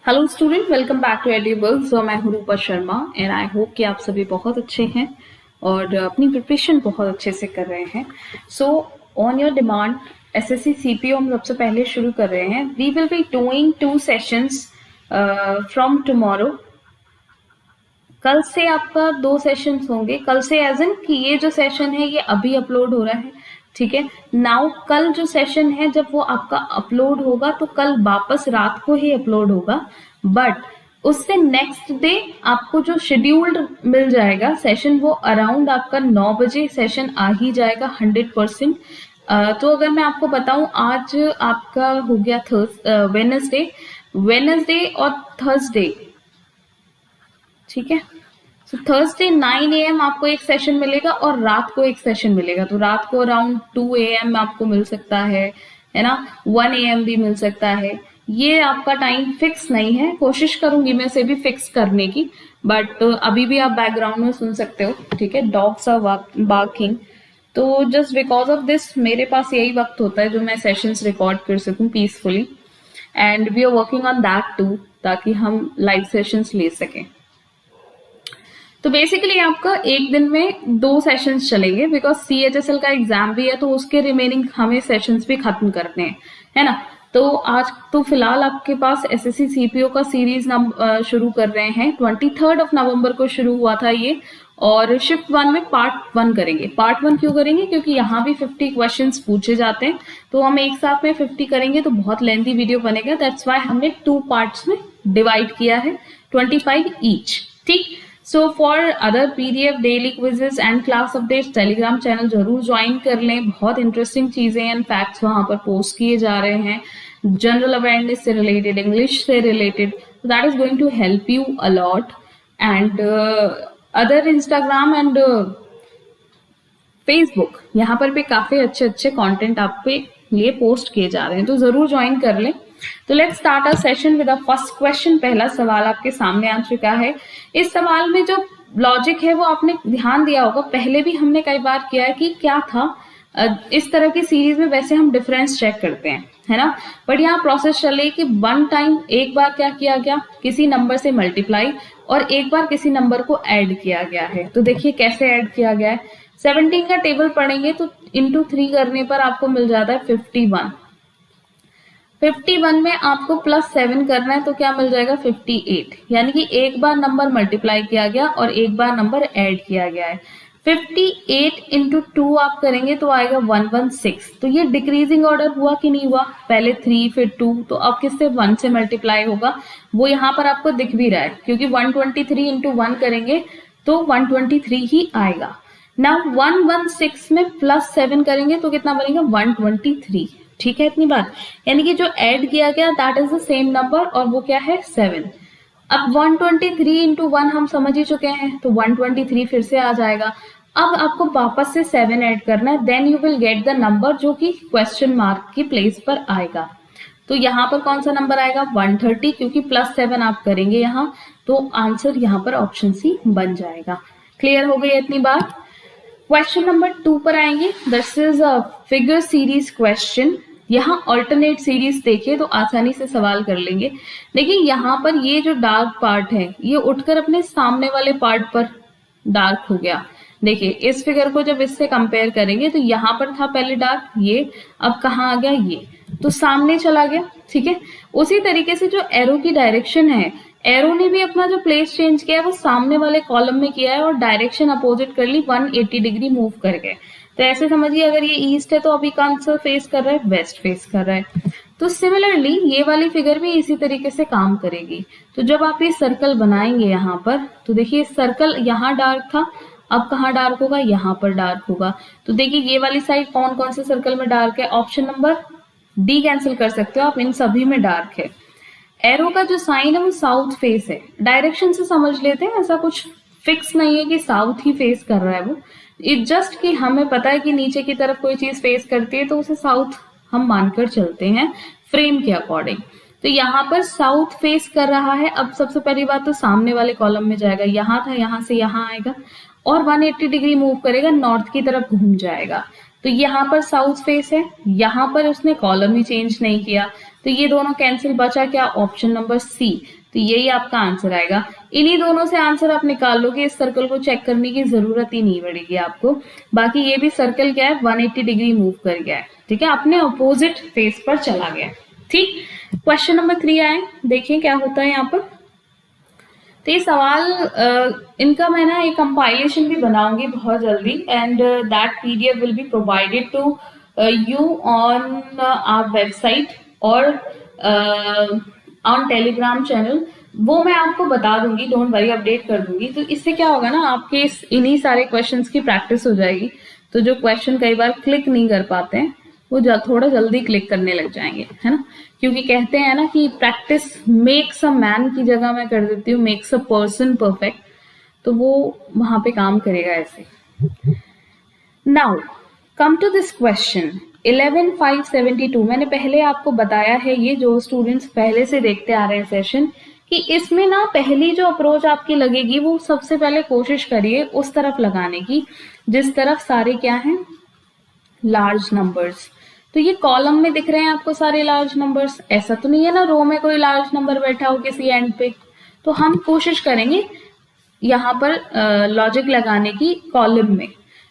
Hello student, welcome back to edible. So मैं हूँ Rupa Sharma and I hope कि आप सभी बहुत अच्छे हैं और अपनी प्रिपरेशन बहुत अच्छे से कर रहे हैं। So on your demand SSC CPO हम सबसे पहले शुरू कर रहे हैं। We will be doing 2 sessions from tomorrow. कल से आपका 2 सेशंस होंगे। कल से एज इन कि ये जो सेशन है ये अभी अपलोड हो रहा है, ठीक है। नाउ कल जो सेशन है जब वो आपका अपलोड होगा तो कल वापस रात को ही अपलोड होगा, बट उससे नेक्स्ट डे आपको जो शेड्यूल्ड मिल जाएगा सेशन वो अराउंड आपका 9 बजे सेशन आ ही जाएगा 100%। तो अगर मैं आपको बताऊं, आज आपका हो गया वेनसडे, वेनसडे और थर्सडे, ठीक है। तो थर्सडे 9 AM आपको एक सेशन मिलेगा और रात को एक सेशन मिलेगा। तो रात को अराउंड 2 AM आपको मिल सकता है ना, 1 AM भी मिल सकता है। ये आपका टाइम फिक्स नहीं है, कोशिश करूंगी मैं इसे भी फिक्स करने की, बट अभी भी आप बैकग्राउंड में सुन सकते हो, ठीक है। Dogs are barking. तो जस्ट बिकॉज ऑफ दिस मेरे पास यही वक्त होता है जो मैं सेशंस रिकॉर्ड कर सकूं peacefully, and we are working on that too, ताकि हम लाइव सेशंस ले सकें। तो बेसिकली आपका एक दिन में 2 सेशंस चलेंगे, बिकॉज CHSL का एग्जाम भी है तो उसके रिमेनिंग हमें सेशंस भी खत्म करने हैं, है ना। तो आज तो फिलहाल आपके पास SSC CPO का सीरीज शुरू कर रहे हैं। 23 नवंबर को शुरू हुआ था ये, और शिफ्ट 1 में पार्ट 1 करेंगे। पार्ट 1 क्यों करेंगे? क्योंकि यहाँ भी 50 क्वेश्चंस पूछे जाते हैं, तो हम एक साथ में 50 करेंगे तो बहुत लेंथी वीडियो बनेगा। दैट्स वाई हमने 2 पार्ट्स में डिवाइड किया है, 25 ईच, ठीक। So for other PDF daily quizzes and class updates Telegram channel जरूर ज्वाइन कर लें। बहुत इंटरेस्टिंग चीजें एंड फैक्ट्स वहां पर पोस्ट किए जा रहे हैं, जनरल अवेयरनेस से रिलेटेड, इंग्लिश से related. That is going to help you a lot. And other Instagram and Facebook, यहाँ पर भी काफी अच्छे अच्छे कंटेंट आपके लिए पोस्ट किए जा रहे हैं, तो जरूर ज्वाइन कर लें। तो let's start our session with the first question. पहला सवाल आपके सामने आ चुका है। इस सवाल में जो लॉजिक है वो आपने ध्यान दिया होगा, पहले भी हमने कई बार किया है कि क्या था। इस तरह की सीरीज में वैसे हम डिफरेंस चेक करते हैं, है ना, बट यहाँ प्रोसेस चल रही है कि वन टाइम एक बार क्या किया गया, किसी नंबर से मल्टीप्लाई, और एक बार किसी नंबर को ऐड किया गया है। तो देखिए कैसे ऐड किया गया है। 17 का टेबल पढ़ेंगे तो इंटू 3 करने पर आपको मिल जाता है 51। 51 में आपको +7 करना है तो क्या मिल जाएगा 58। यानी कि एक बार नंबर मल्टीप्लाई किया गया और एक बार नंबर ऐड किया गया है। 58 इंटू 2 आप करेंगे तो आएगा 116। तो ये डिक्रीजिंग ऑर्डर हुआ कि नहीं हुआ? पहले 3 फिर 2, तो अब किससे 1 से मल्टीप्लाई होगा, वो यहाँ पर आपको दिख भी रहा है, क्योंकि 123 इंटू 1 करेंगे तो 123 ही आएगा। नाउ 116 में +7 करेंगे तो कितना बनेगा 123, ठीक है। इतनी बात, यानी कि जो ऐड किया गया that is the same number, और वो क्या है 7। अब 123 इंटू 1 हम समझ ही चुके हैं, तो 123 फिर से आ जाएगा। अब आपको वापस से 7 ऐड करना है, then you will get the number जो कि क्वेश्चन मार्क की प्लेस पर आएगा। तो यहाँ पर कौन सा नंबर आएगा 130, क्योंकि +7 आप करेंगे यहाँ, तो आंसर यहाँ पर ऑप्शन सी बन जाएगा। क्लियर हो गई इतनी बात। क्वेश्चन नंबर 2 पर आएंगे। This is a figure series question. यहाँ ऑल्टरनेट सीरीज देखिए तो आसानी से सवाल कर लेंगे। देखिए यहाँ पर ये जो डार्क पार्ट है ये उठकर अपने सामने वाले पार्ट पर डार्क हो गया। देखिए इस फिगर को जब इससे कंपेयर करेंगे तो यहाँ पर था पहले डार्क, ये अब कहाँ आ गया, ये तो सामने चला गया, ठीक है। उसी तरीके से जो एरो की डायरेक्शन है, एरो ने भी अपना जो प्लेस चेंज किया है वो सामने वाले कॉलम में किया है और डायरेक्शन अपोजिट कर ली, 180 डिग्री मूव कर गए। तो ऐसे समझिए अगर ये ईस्ट है तो अभी कौन सा फेस कर रहा है, वेस्ट फेस कर रहा है। तो सिमिलरली ये वाली फिगर भी इसी तरीके से काम करेगी। तो जब आप ये सर्कल बनाएंगे यहाँ पर, तो देखिए सर्कल यहाँ डार्क था, अब कहाँ डार्क होगा, यहाँ पर डार्क होगा। तो देखिए ये वाली साइड कौन कौन से सर्कल में डार्क है, ऑप्शन नंबर डी कैंसिल कर सकते हो आप, इन सभी में डार्क है। एरो का जो साइन है वो साउथ फेस है। डायरेक्शन से समझ लेते हैं, ऐसा कुछ फिक्स नहीं है कि साउथ ही फेस कर रहा है वो, इट जस्ट कि हमें पता है कि नीचे की तरफ कोई चीज फेस करती है तो उसे साउथ हम मानकर चलते हैं फ्रेम के अकॉर्डिंग। तो यहाँ पर साउथ फेस कर रहा है। अब सबसे पहली बात तो सामने वाले कॉलम में जाएगा, यहाँ था, यहाँ से यहाँ आएगा और 180 डिग्री मूव करेगा, नॉर्थ की तरफ घूम जाएगा। तो यहाँ पर साउथ फेस है, यहाँ पर उसने कॉलम ही चेंज नहीं किया, तो ये दोनों कैंसिल, बचा क्या, ऑप्शन नंबर सी। तो यही आपका आंसर आएगा। इन्हीं दोनों से आंसर आप निकाल लोगे, इस सर्कल को चेक करने की जरूरत ही नहीं पड़ेगी आपको। बाकी ये भी सर्कल क्या है, 180 डिग्री मूव कर गया है, ठीक है, अपने अपोजिट फेस पर चला गया। ठीक, क्वेश्चन नंबर 3 आए, देखिए क्या होता है यहाँ पर। तो ये सवाल इनका मैं ना एक कंपाइलेशन भी बनाऊंगी बहुत जल्दी, and that PDF will be provided to you on our website और ऑन टेलीग्राम चैनल। वो मैं आपको बता दूंगी, डोंट वरी, अपडेट कर दूंगी। तो इससे क्या होगा ना, आपके इन्हीं सारे क्वेश्चंस की प्रैक्टिस हो जाएगी। तो जो क्वेश्चन कई बार क्लिक नहीं कर पाते हैं वो थोड़ा जल्दी क्लिक करने लग जाएंगे, है ना। क्योंकि कहते हैं ना कि प्रैक्टिस मेक्स अ मैन की जगह मैं कर देती हूँ मेक्स अ पर्सन परफेक्ट, तो वो वहां पे काम करेगा ऐसे। Now come to this question 11,572। मैंने पहले आपको बताया है, ये जो स्टूडेंट्स पहले से देखते आ रहे हैं सेशन, कि इसमें ना पहली जो अप्रोच आपकी लगेगी वो सबसे पहले कोशिश करिए उस तरफ लगाने की जिस तरफ सारे क्या हैं, लार्ज नंबर्स। तो ये कॉलम में दिख रहे हैं आपको सारे लार्ज नंबर्स, ऐसा तो नहीं है ना रो में कोई लार्ज नंबर बैठा हो किसी एंड पे। तो हम कोशिश करेंगे यहाँ पर लॉजिक लगाने की कॉलम में।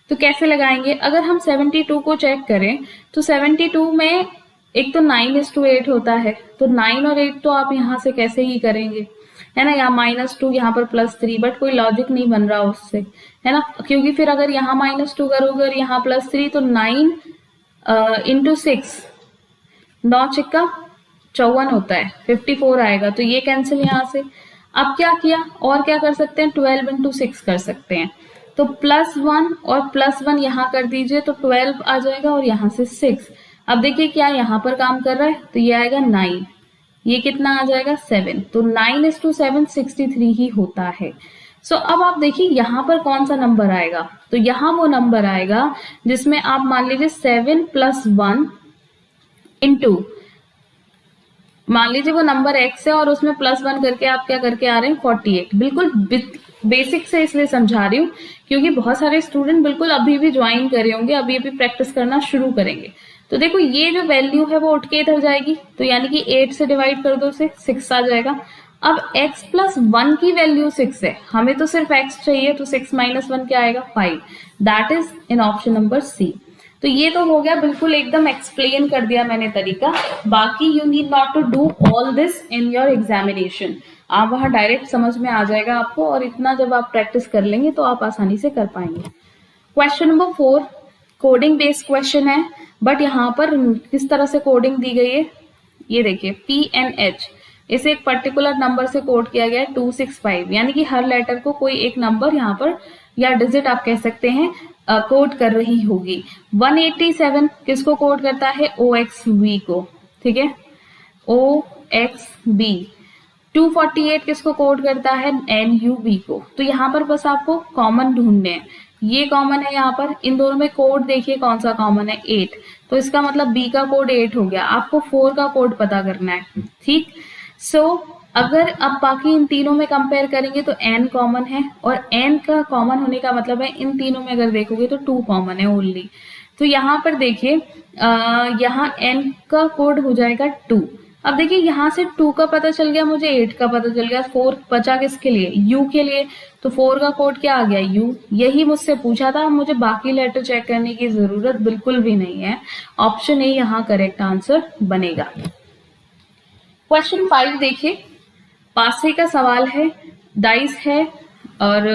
तो कैसे लगाएंगे, अगर हम 72 को चेक करें तो 72 में एक तो 9:8 होता है, तो 9 और 8 तो आप यहाँ से कैसे ही करेंगे, है ना, यहाँ -2 यहाँ पर +3, बट कोई लॉजिक नहीं बन रहा उससे, है ना, क्योंकि फिर अगर यहाँ -2 करोगे और यहाँ +3 तो 9 × 6 9 चिक्का 54 होता है, 54 आएगा, तो ये कैंसिल यहाँ से। अब क्या किया, और क्या कर सकते हैं, 12 × 6 कर सकते हैं, तो +1 और +1 यहाँ कर दीजिए तो 12 आ जाएगा और यहाँ से 6। अब देखिए क्या यहाँ पर काम कर रहा है, तो ये आएगा 9, ये कितना आ जाएगा 7, तो 9:7 63 ही होता है। सो अब आप देखिए यहाँ पर कौन सा नंबर आएगा, तो यहाँ वो नंबर आएगा जिसमें आप मान लीजिए 7 + 1 इंटू, मान लीजिए वो नंबर x है और उसमें +1 करके आप क्या करके आ रहे हैं 48। बिल्कुल बेसिक से इसलिए समझा रही हूँ क्योंकि बहुत सारे स्टूडेंट बिल्कुल अभी भी ज्वाइन कर रहे होंगे, अभी अभी प्रैक्टिस करना शुरू करेंगे। तो देखो ये जो वैल्यू है वो उठ के इधर जाएगी, तो यानी कि 8 से डिवाइड कर दो उसे, 6 आ जाएगा। अब x + 1 की वैल्यू 6 है, हमें तो सिर्फ x चाहिए, तो 6 - 1 क्या आएगा 5, that is in option number C. तो ये तो हो गया, बिल्कुल एकदम एक्सप्लेन कर दिया मैंने तरीका। बाकी you need not to do all this in your examination, आप वहां डायरेक्ट समझ में आ जाएगा आपको, और इतना जब आप प्रैक्टिस कर लेंगे तो आप आसानी से कर पाएंगे। Question number 4 coding based question है, बट यहाँ पर किस तरह से कोडिंग दी गई है, ये देखिए PNH, इसे एक पर्टिकुलर नंबर से कोड किया गया है 265, यानी कि हर लेटर को कोई एक नंबर यहाँ पर या डिजिट आप कह सकते हैं कोड कर रही होगी। 187 किसको कोड करता है, OXV को, ठीक है, OXB। 248 किसको कोड करता है, NUB को। तो यहाँ पर बस आपको कॉमन ढूंढने हैं, ये कॉमन है यहाँ पर, इन दोनों में कोड देखिए कौन सा कॉमन है, 8, तो इसका मतलब B का कोड 8 हो गया, आपको 4 का कोड पता करना है, ठीक। सो अगर अब बाकी इन तीनों में कंपेयर करेंगे तो n कॉमन है, और n का कॉमन होने का मतलब है इन तीनों में अगर देखोगे तो 2 कॉमन है ओनली। तो यहाँ पर देखिए यहाँ n का कोड हो जाएगा 2। अब देखिए यहाँ से 2 का पता चल गया मुझे, 8 का पता चल गया, 4 बचा किसके लिए, u के लिए, तो 4 का कोड क्या आ गया u। यही मुझसे पूछा था, मुझे बाकी लेटर चेक करने की जरूरत बिल्कुल भी नहीं है, ऑप्शन ए यहाँ करेक्ट आंसर बनेगा। क्वेश्चन 5 देखिए, पासे का सवाल है, डाइस है और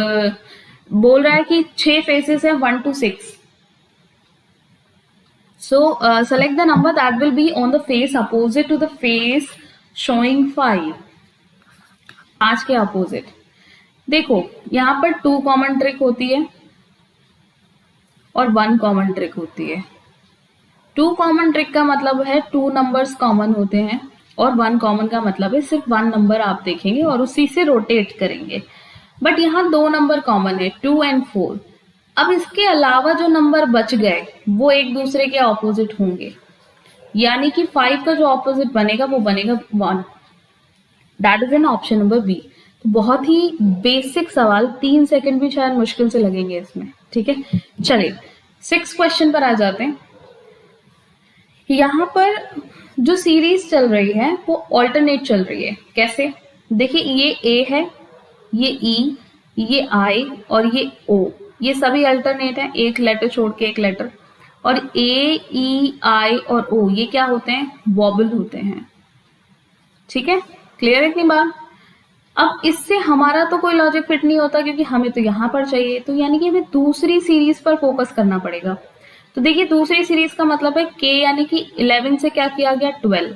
बोल रहा है कि 6 फेसेस है 1 to 6। So select the number that will be on the face opposite to the face showing 5। 5 के अपोजिट देखो यहाँ पर 2 कॉमन ट्रिक होती है और 1 कॉमन ट्रिक होती है। 2 कॉमन ट्रिक का मतलब है 2 नंबर्स कॉमन होते हैं, और 1 कॉमन का मतलब है सिर्फ 1 नंबर आप देखेंगे और उसी से रोटेट करेंगे। बट यहाँ 2 नंबर कॉमन है, 2 और 4। अब इसके अलावा जो नंबर बच गए वो एक दूसरे के ऑपोजिट होंगे, यानी कि 5 का जो ऑपोजिट बनेगा वो बनेगा 1, that is in option number B. तो बहुत ही बेसिक सवाल, 3 सेकंड भी शायद मुश्किल से लगेंगे इसमें, ठीक है। चलिए 6 क्वेश्चन पर आ जाते हैं। यहाँ पर जो सीरीज चल रही है वो ऑल्टरनेट चल रही है। कैसे? देखिए, ये ए है, ये ई, ये आई और ये ओ, ये सभी अल्टरनेट है, एक लेटर छोड़ के एक लेटर। और ए, ई, आई और ओ ये क्या होते हैं? वॉबल होते हैं। ठीक है, क्लियर है इतनी बात? अब इससे हमारा तो कोई लॉजिक फिट नहीं होता, क्योंकि हमें तो यहां पर चाहिए, तो यानी कि हमें दूसरी सीरीज पर फोकस करना पड़ेगा। तो देखिए, दूसरी सीरीज का मतलब है के, यानी कि 11 से क्या किया गया? 12,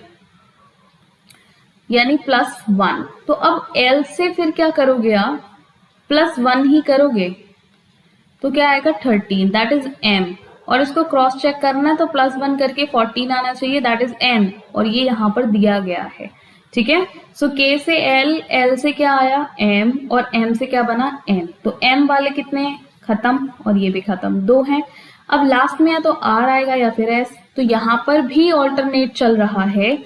यानी +1। तो अब एल से फिर क्या करोगे आप? +1 ही करोगे, तो क्या आएगा? 13, दैट इज एम। और इसको क्रॉस चेक करना है तो +1 करके 14 आना चाहिए, दैट इज एन। और ये यहाँ पर दिया गया है। ठीक है, सो के से एल, एल से क्या आया? एम, और एम से क्या बना? एन। तो एम वाले कितने हैं? खत्म, और ये भी खत्म, 2 हैं। अब लास्ट में या तो आर आएगा या फिर एस। तो यहाँ पर भी ऑल्टरनेट चल रहा है।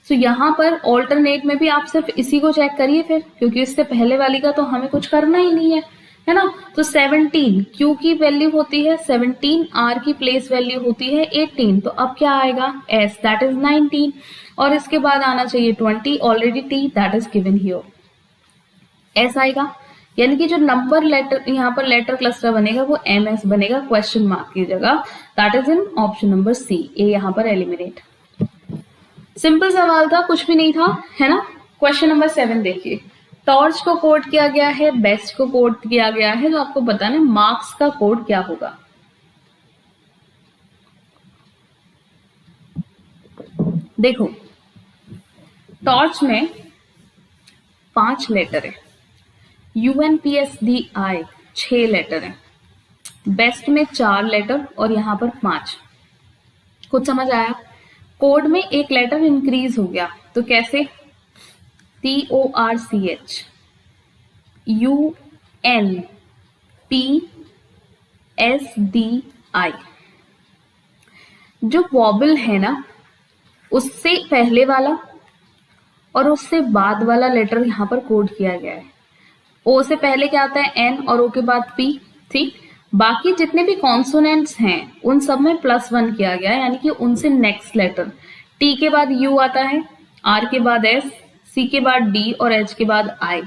सो यहाँ पर ऑल्टरनेट में भी आप सिर्फ इसी को चेक करिए फिर, क्योंकि इससे पहले वाली का तो हमें कुछ करना ही नहीं है ना। तो 17 क्यू की वैल्यू होती है 17, आर की प्लेस वैल्यू होती है 18। तो अब क्या आएगा? S, that is 19। और इसके बाद आना चाहिए 20, already T, that is given here. S आएगा, यानी कि जो नंबर लेटर यहाँ पर लेटर क्लस्टर बनेगा वो एम एस बनेगा क्वेश्चन मार्क की जगह, that is in option number C. A यहाँ पर एलिमिनेट। सिंपल सवाल था, कुछ भी नहीं था, है ना। क्वेश्चन नंबर 7 देखिए, टॉर्च को कोड किया गया है, बेस्ट को कोड किया गया है, तो आपको बताना है मार्क्स का कोड क्या होगा। देखो, टॉर्च में 5 लेटर है, UNPSDI 6 लेटर है, बेस्ट में 4 लेटर और यहां पर 5। कुछ समझ आया? कोड में एक लेटर इंक्रीज हो गया, तो कैसे? TORCH UNPSDI। जो वॉबल है ना, उससे पहले वाला और उससे बाद वाला लेटर यहां पर कोड किया गया है। ओ से पहले क्या आता है? एन, और ओ के बाद पी। ठीक, बाकी जितने भी कॉन्सोनेंट्स हैं उन सब में +1 किया गया है, यानी कि उनसे नेक्स्ट लेटर। टी के बाद यू आता है, आर के बाद एस, सी के बाद डी और एच के बाद आई।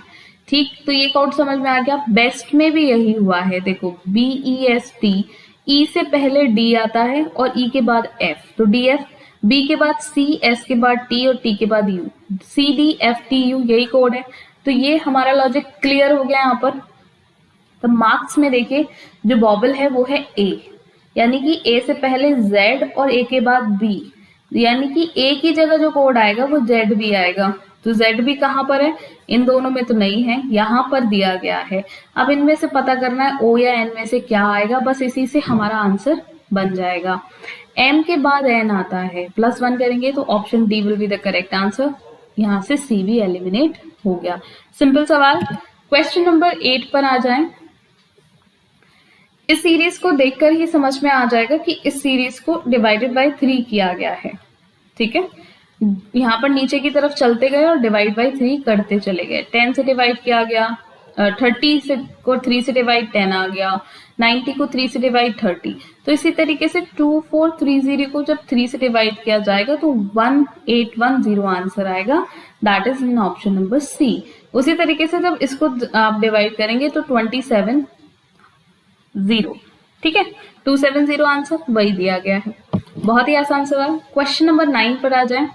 ठीक, तो ये कोड समझ में आ गया। बेस्ट में भी यही हुआ है, देखो BEST, ई से पहले डी आता है और ई के बाद एफ, तो DF, बी के बाद सी, एस के बाद टी और टी के बाद यू, CDFTU, यही कोड है। तो ये हमारा लॉजिक क्लियर हो गया यहाँ पर। तो मार्क्स में देखिए, जो बॉबल है वो है ए, यानी कि ए से पहले जेड और ए के बाद बी, यानी कि ए की जगह जो कोड आएगा वो जेड भी आएगा। तो जेड भी कहाँ पर है? इन दोनों में तो नहीं है, यहाँ पर दिया गया है। अब इनमें से पता करना है ओ या एन में से क्या आएगा, बस इसी से हमारा आंसर बन जाएगा। एम के बाद एन आता है, +1 करेंगे तो option D will be the correct answer. यहाँ से सी भी एलिमिनेट हो गया। सिंपल सवाल। क्वेश्चन नंबर 8 पर आ जाएं। इस सीरीज को देखकर ही समझ में आ जाएगा कि इस सीरीज को डिवाइडेड बाय 3 किया गया है। ठीक है, यहाँ पर नीचे की तरफ चलते गए और डिवाइड बाय 3 करते चले गए। 10 से डिवाइड किया गया, 30 से को 3 से डिवाइड 10 आ गया, 90 को 3 से डिवाइड 30। तो इसी तरीके से 2430 को जब 3 से डिवाइड किया जाएगा तो 1810 आंसर आएगा, that is in option number C. उसी तरीके से जब इसको आप डिवाइड करेंगे तो 270, ठीक है, 270 आंसर वही दिया गया है। बहुत ही आसान सवाल। क्वेश्चन नंबर 9 पर आ जाए।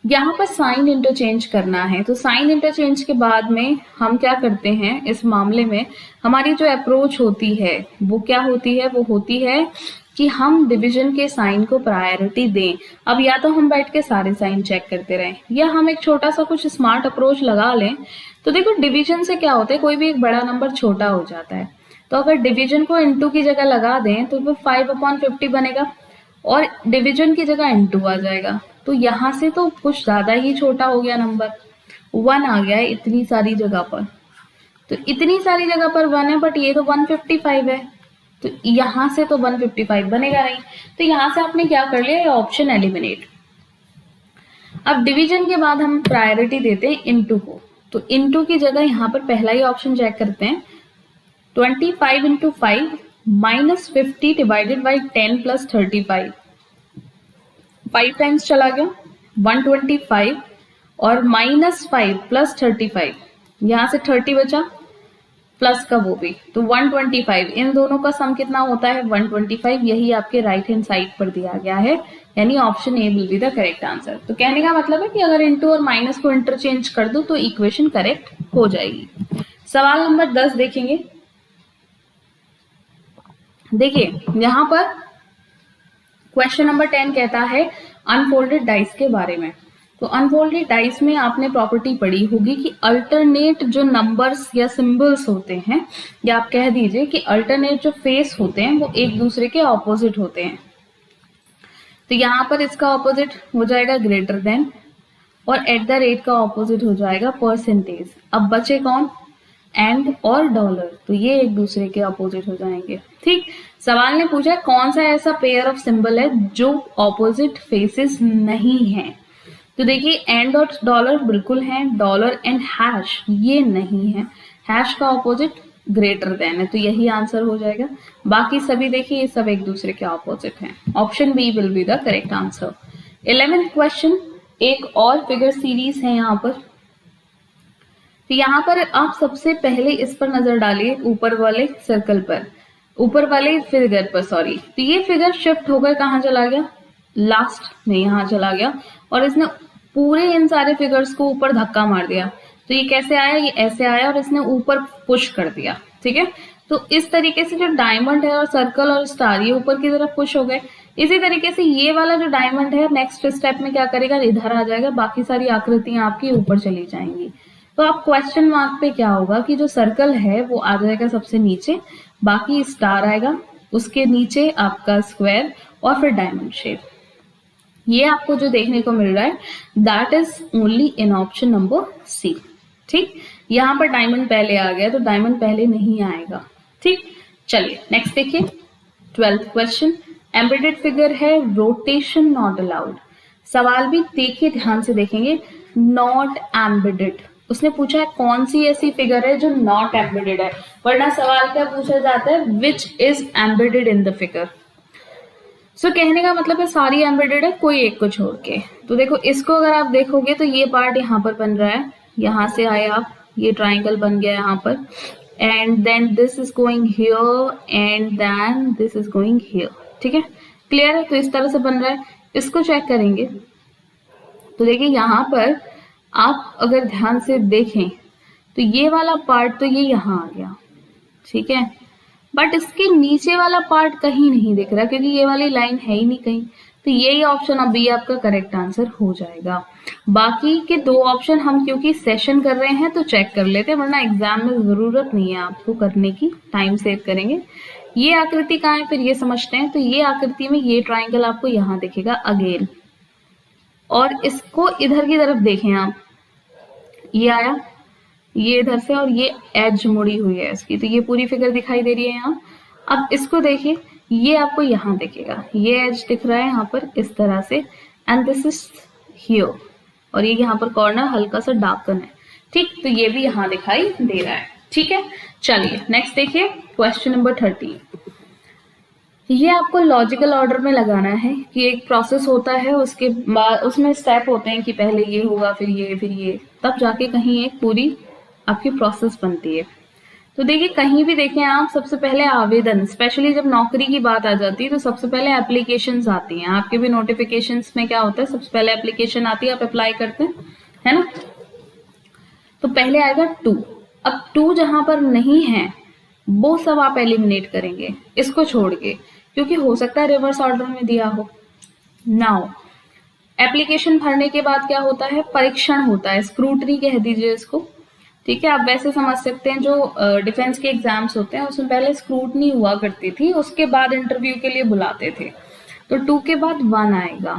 यहाँ पर साइन इंटरचेंज करना है, तो साइन इंटरचेंज के बाद में हम क्या करते हैं, इस मामले में हमारी जो अप्रोच होती है वो क्या होती है? वो होती है कि हम डिवीजन के साइन को प्रायोरिटी दें। अब या तो हम बैठ के सारे साइन चेक करते रहें, या हम एक छोटा सा कुछ स्मार्ट अप्रोच लगा लें। तो देखो, डिवीजन से क्या होता है, कोई भी एक बड़ा नंबर छोटा हो जाता है। तो अगर डिवीजन को इनटू की जगह लगा दें तो वो 5/50 बनेगा, और डिवीजन की जगह इनटू आ जाएगा। तो यहाँ से तो कुछ ज्यादा ही छोटा हो गया नंबर, 1 आ गया है इतनी सारी जगह पर। तो इतनी सारी जगह पर 1 है, बट ये तो 155 है, तो यहाँ से तो 155 बनेगा नहीं। तो यहाँ से आपने क्या कर लिया? Option eliminate. अब डिवीजन के बाद हम प्रायोरिटी देते हैं इनटू को, तो इनटू की जगह यहाँ पर पहला ही ऑप्शन चेक करते हैं। 25 into 5 minus 50 divided by 10 plus 35, 5 times चला गया 125 और -5 प्लस 35, यहाँ से 30 बचा प्लस का वो भी, तो 125, इन दोनों का सम कितना होता है 125, यही आपके राइट हैंड साइड पर दिया गया है, यानी option A will be the correct answer. तो कहने का मतलब है कि अगर इंटू और माइनस को इंटरचेंज कर दो तो इक्वेशन करेक्ट हो जाएगी। सवाल नंबर 10 देखेंगे। देखिए यहां पर क्वेश्चन नंबर 10 कहता है अनफोल्डेड डाइस के बारे में। तो अनफोल्डेड डाइस में आपने प्रॉपर्टी पढ़ी होगी कि अल्टरनेट जो नंबर्स या सिंबल्स होते हैं, या आप कह दीजिए कि अल्टरनेट जो फेस होते हैं वो एक दूसरे के ऑपोजिट होते हैं। तो यहाँ पर इसका ऑपोजिट हो जाएगा ग्रेटर देन, और एट द रेट का ऑपोजिट हो जाएगा परसेंटेज। अब बचे कौन, एंड और डॉलर, तो ये एक दूसरे के अपोजिट हो जाएंगे। ठीक, सवाल ने पूछा कौन सा ऐसा पेयर ऑफ सिंबल है जो ऑपोजिट फेसेस नहीं है। तो देखिए एंड और डॉलर बिल्कुल है, डॉलर एंड हैश ये नहीं है, हैश का ऑपोजिट ग्रेटर देन है, तो यही आंसर हो जाएगा। बाकी सभी देखिए ये सब एक दूसरे के ऑपोजिट हैं। Option B will be the correct answer. 11th question, एक और फिगर सीरीज है यहाँ पर। तो यहाँ पर आप सबसे पहले इस पर नजर डालिए, ऊपर वाले सर्कल पर, ऊपर वाले फिगर पर, सॉरी। तो ये फिगर शिफ्ट होकर कहाँ चला गया, लास्ट में यहाँ चला गया, और इसने पूरे इन सारे फिगर्स को ऊपर धक्का मार दिया। तो ये कैसे आया, ये ऐसे आया और इसने ऊपर पुश कर दिया। ठीक है, तो इस तरीके से जो डायमंड है और सर्कल और स्टार ये ऊपर की तरफ पुश हो गए। इसी तरीके से ये वाला जो डायमंड है नेक्स्ट स्टेप में क्या करेगा, इधर आ जाएगा, बाकी सारी आकृतियां आपकी ऊपर चली जाएंगी। तो आप क्वेश्चन मार्क पे क्या होगा कि जो सर्कल है वो आ जाएगा सबसे नीचे, बाकी स्टार आएगा, उसके नीचे आपका स्क्वायर और फिर डायमंड शेप। ये आपको जो देखने को मिल रहा है that is only in option number C. ठीक, यहाँ पर डायमंड पहले आ गया तो डायमंड पहले नहीं आएगा। ठीक, चलिए नेक्स्ट देखिए 12th क्वेश्चन, एम्बेडेड फिगर है, रोटेशन नॉट अलाउड। सवाल भी देखिए ध्यान से देखेंगे, नॉट एम्बेडेड, उसने पूछा है कौन सी ऐसी फिगर है जो नॉट एम्बेडेड है, वरना सवाल क्या पूछा जाता है, which is embedded in the figure. So कहने का मतलब है सारी एम्बेडेड है, कोई एक को छोड़ के। तो देखो इसको अगर आप देखोगे तो ये पार्ट यहाँ पर बन रहा है, यहाँ से आए आप, ये ट्राइंगल बन गया यहाँ पर, and then this is going here and then this is going here. ठीक है, क्लियर है, तो इस तरह से बन रहा है। इसको चेक करेंगे तो देखिए यहाँ पर आप अगर ध्यान से देखें तो ये वाला पार्ट तो ये यहाँ आ गया, ठीक है, बट इसके नीचे वाला पार्ट कहीं नहीं दिख रहा क्योंकि ये वाली लाइन है ही नहीं कहीं। तो यही ऑप्शन अभी आपका करेक्ट आंसर हो जाएगा। बाकी के दो ऑप्शन हम क्योंकि सेशन कर रहे हैं तो चेक कर लेते हैं, वरना एग्जाम में जरूरत नहीं है आपको करने की, टाइम सेव करेंगे। ये आकृति कहाँ है फिर ये समझते हैं। तो ये आकृति में ये ट्राइंगल आपको यहाँ दिखेगा अगेन, और इसको इधर की तरफ देखें आप, ये आया ये इधर से और ये एज मुड़ी हुई है इसकी, तो ये पूरी फिगर दिखाई दे रही है यहाँ। अब इसको देखिए, ये आपको यहाँ दिखेगा, ये एज दिख रहा है यहाँ पर इस तरह से, एंड दिस इज हियर, और ये यहाँ पर कॉर्नर हल्का सा डार्कन है। ठीक, तो ये भी यहाँ दिखाई दे रहा है। ठीक है, चलिए नेक्स्ट देखिए क्वेश्चन नंबर 13। ये आपको लॉजिकल ऑर्डर में लगाना है कि एक प्रोसेस होता है, उसके बाद उसमें स्टेप होते हैं कि पहले ये होगा फिर ये, तब जाके कहीं एक पूरी आपकी प्रोसेस बनती है। तो देखिए कहीं भी देखें आप, सबसे पहले आवेदन, स्पेशली जब नौकरी की बात आ जाती है तो सबसे पहले एप्लीकेशंस आती हैं। आपके भी नोटिफिकेशंस में क्या होता है, सबसे पहले एप्लीकेशन आती है, आप अप्लाई करते हैं, है ना। तो पहले आएगा 2। अब 2 जहां पर नहीं है वो सब आप एलिमिनेट करेंगे इसको छोड़ के, क्योंकि हो सकता है रिवर्स ऑर्डर में दिया हो। नाउ एप्लीकेशन भरने के बाद क्या होता है, परीक्षण होता है, स्क्रूटनी कह दीजिए इसको। ठीक है, आप वैसे समझ सकते हैं जो डिफेंस के एग्जाम्स होते हैं उसमें पहले स्क्रूटनी हुआ करती थी, उसके बाद इंटरव्यू के लिए बुलाते थे। तो 2 के बाद 1 आएगा,